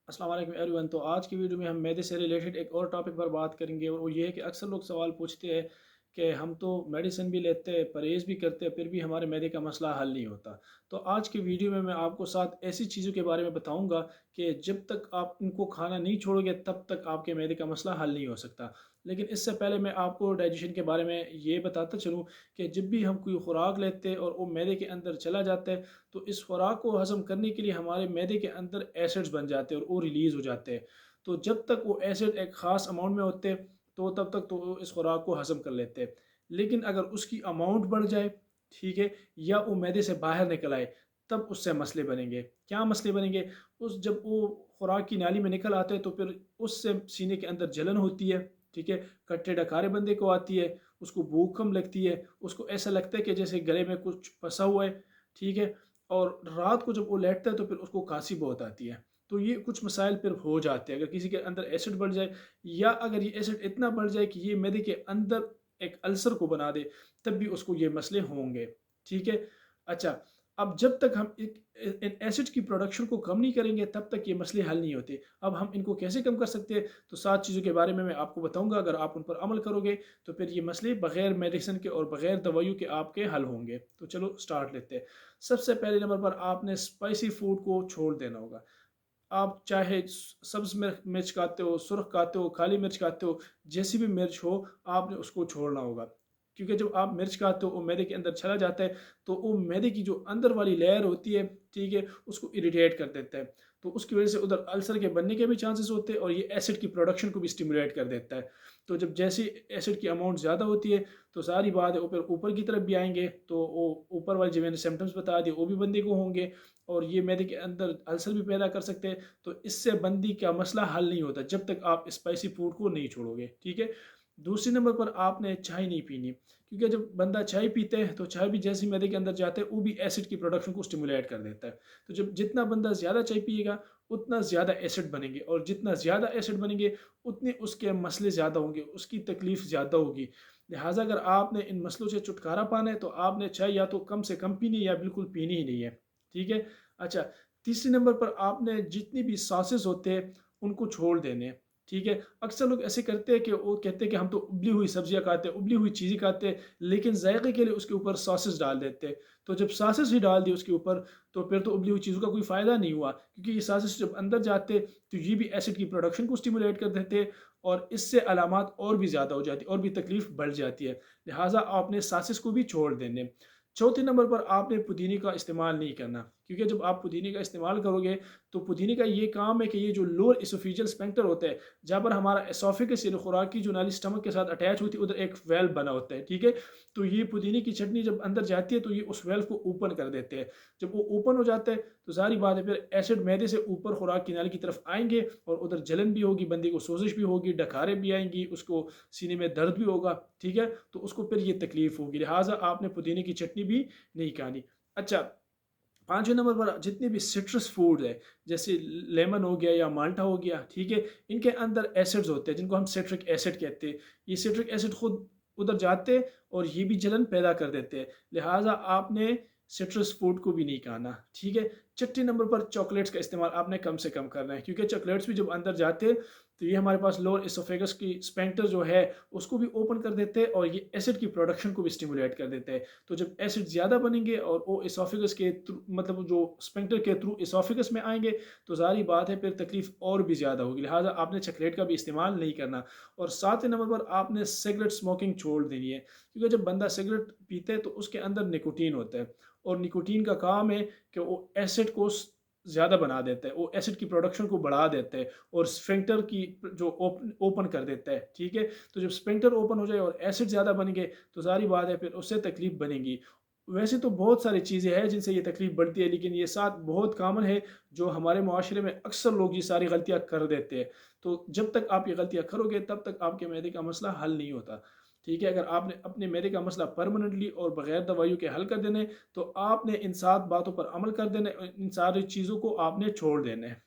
अस्सलाम वालेकुम एवरीवन। तो आज की वीडियो में हम मैदे से रिलेटेड एक और टॉपिक पर बात करेंगे और वो ये है कि अक्सर लोग सवाल पूछते हैं कि हम तो मेडिसिन भी लेते हैं, परहेज़ भी करते हैं, फिर भी हमारे मैदे का मसला हल नहीं होता। तो आज की वीडियो में मैं आपको 7 ऐसी चीज़ों के बारे में बताऊंगा कि जब तक आप इनको खाना नहीं छोड़ोगे तब तक आपके मैदे का मसला हल नहीं हो सकता। लेकिन इससे पहले मैं आपको डाइजेशन के बारे में ये बताता चलूँ कि जब भी हम कोई खुराक लेते हैं और वो मैदे के अंदर चला जाता है, तो इस खुराक को हज़म करने के लिए हमारे मैदे के अंदर एसिड्स बन जाते हैं और वो रिलीज़ हो जाते हैं। तो जब तक वो एसिड एक ख़ास अमाउंट में होते हैं, तो तब तक तो वो इस खुराक को हज़म कर लेते हैं। लेकिन अगर उसकी अमाउंट बढ़ जाए, ठीक है, या वो मैदे से बाहर निकल आए, तब उससे मसले बनेंगे। क्या मसले बनेंगे? उस जब वो खुराक की नाली में निकल आते हैं तो फिर उससे सीने के अंदर जलन होती है, ठीक है, कट्टे डकारे बंदे को आती है, उसको भूख कम लगती है, उसको ऐसा लगता है कि जैसे गले में कुछ फँसा हुआ है, ठीक है। और रात को जब वो लेटता है तो फिर उसको खांसी बहुत आती है। तो ये कुछ मसाइल फिर हो जाते हैं अगर किसी के अंदर एसिड बढ़ जाए, या अगर ये एसिड इतना बढ़ जाए कि ये मैदे के अंदर एक अल्सर को बना दे, तब भी उसको ये मसले होंगे, ठीक है। अच्छा, अब जब तक हम इन एसिड की प्रोडक्शन को कम नहीं करेंगे तब तक ये मसले हल नहीं होते। अब हम इनको कैसे कम कर सकते हैं? तो 7 चीज़ों के बारे में मैं आपको बताऊंगा। अगर आप उन पर अमल करोगे तो फिर ये मसले बगैर मेडिसिन के और बगैर दवाइयों के आपके हल होंगे। तो चलो स्टार्ट लेते हैं। सबसे पहले नंबर पर आपने स्पाइसी फूड को छोड़ देना होगा। आप चाहे सब्ज़ मिर्च खाते हो, सुर्ख खाते हो, काली मिर्च खाते हो, जैसी भी मिर्च हो, आपने उसको छोड़ना होगा। क्योंकि जब आप मिर्च खाते हो, वो मैदे के अंदर चला जाता है, तो वो मैदे की जो अंदर वाली लेयर होती है, ठीक है, उसको इरिटेट कर देता है। तो उसकी वजह से उधर अल्सर के बनने के भी चांसेस होते हैं और ये एसिड की प्रोडक्शन को भी स्टिमुलेट कर देता है। तो जब जैसी एसिड की अमाउंट ज़्यादा होती है, तो सारी बात है ऊपर ऊपर की तरफ भी आएँगे, तो वो ऊपर वाले जो मैंने सिम्पटम्स बता दिए, वो भी बंदे को होंगे और ये मैदे के अंदर अल्सर भी पैदा कर सकते हैं। तो इससे बंदी का मसला हल नहीं होता जब तक आप स्पाइसी फूड को नहीं छोड़ोगे, ठीक है। दूसरे नंबर पर आपने चाय नहीं पीनी, क्योंकि जब बंदा चाय पीते हैं तो चाय भी जैसे मैदे के अंदर जाते हैं वो भी एसिड की प्रोडक्शन को स्टिमुलेट कर देता है। तो जब जितना बंदा ज़्यादा चाय पिएगा उतना ज़्यादा एसिड बनेंगे, और जितना ज़्यादा एसिड बनेंगे उतने उसके मसले ज़्यादा होंगे, उसकी तकलीफ़ ज़्यादा होगी। लिहाजा अगर आपने इन मसलों से छुटकारा पाना है तो आपने चाय या तो कम से कम पीनी है या बिल्कुल पीनी ही नहीं है, ठीक है। अच्छा, तीसरे नंबर पर आपने जितनी भी सॉसेस होते हैं उनको छोड़ देने हैं, ठीक है। अक्सर लोग ऐसे करते हैं कि वो कहते हैं कि हम तो उबली हुई सब्जियां खाते हैं, उबली हुई चीज़ें खाते हैं, लेकिन जायके के लिए उसके ऊपर सॉसेस डाल देते हैं। तो जब सॉसेस ही डाल दी उसके ऊपर, तो फिर तो उबली हुई चीज़ों का कोई फ़ायदा नहीं हुआ, क्योंकि ये सॉसेस जब अंदर जाते तो ये भी एसिड की प्रोडक्शन को स्टिमुलेट कर देते और इससे अलामात और भी ज़्यादा हो जाती और भी तकलीफ बढ़ जाती है। लिहाजा आपने सॉसेस को भी छोड़ देने। चौथे नंबर पर आपने पुदीने का इस्तेमाल नहीं करना, क्योंकि जब आप पुदीने का इस्तेमाल करोगे तो पुदीने का ये काम है कि ये जो लोअर एसोफेजियल स्फिंक्टर होता है, जहाँ पर हमारा एसोफेगस यानी खुराक की जो नाली स्टमक के साथ अटैच होती है, उधर एक वेल्व बना होता है, ठीक है। तो ये पुदीने की चटनी जब अंदर जाती है तो ये उस वेल्व को ओपन कर देते हैं। जब वो ओपन हो जाता है तो सारी बात है, फिर एसिड मैदे से ऊपर खुराक की नाली की तरफ आएंगे और उधर जलन भी होगी, बंदे को सोजिश भी होगी, डकारे भी आएंगी, उसको सीने में दर्द भी होगा, ठीक है। तो उसको फिर ये तकलीफ होगी। लिहाजा आपने पुदीने की चटनी भी नहीं खानी। अच्छा, पाँचवें नंबर पर जितने भी सिट्रस फूड है, जैसे लेमन हो गया या माल्टा हो गया, ठीक है, इनके अंदर एसिड्स होते हैं जिनको हम सिट्रिक एसिड कहते हैं। ये सिट्रिक एसिड खुद उधर जाते हैं और ये भी जलन पैदा कर देते हैं। लिहाजा आपने सिट्रस फूड को भी नहीं खाना, ठीक है। छठे नंबर पर चॉकलेट्स का इस्तेमाल आपने कम से कम करना है, क्योंकि चॉकलेट्स भी जब अंदर जाते हैं तो ये हमारे पास लोअर एसोफेगस की स्पेंक्टर जो है उसको भी ओपन कर देते हैं और ये एसिड की प्रोडक्शन को भी स्टिमुलेट कर देते हैं। तो जब एसिड ज़्यादा बनेंगे और वो एसोफेगस के थ्रू, मतलब जो स्पेंक्टर के थ्रू एसोफेगस में आएंगे, तो सारी बात है फिर तकलीफ और भी ज़्यादा होगी। लिहाजा आपने चॉकलेट का भी इस्तेमाल नहीं करना। और सातवें नंबर पर आपने सिगरेट स्मोकिंग छोड़ देनी है, क्योंकि जब बंदा सिगरेट पीते है तो उसके अंदर निकोटीन होता है और निकोटीन का काम है कि वो एसिड को ज़्यादा बना देता है, वो एसिड की प्रोडक्शन को बढ़ा देता है और स्फिंक्टर की जो ओपन कर देता है, ठीक है। तो जब स्फिंक्टर ओपन हो जाए और एसिड ज़्यादा बनेंगे तो सारी बात है फिर उससे तकलीफ बनेगी। वैसे तो बहुत सारी चीज़ें हैं जिनसे ये तकलीफ बढ़ती है, लेकिन ये 7 बहुत कॉमन है जो हमारे माशरे में अक्सर लोग ये सारी गलतियाँ कर देते हैं। तो जब तक आप ये गलतियाँ करोगे तब तक आपके मैदे का मसला हल नहीं होता, ठीक है। अगर आपने अपने मैदे का मसला परमानेंटली और बगैर दवाइयों के हल कर देने, तो आपने इन 7 बातों पर अमल कर देना, इन सारी चीज़ों को आपने छोड़ देना है।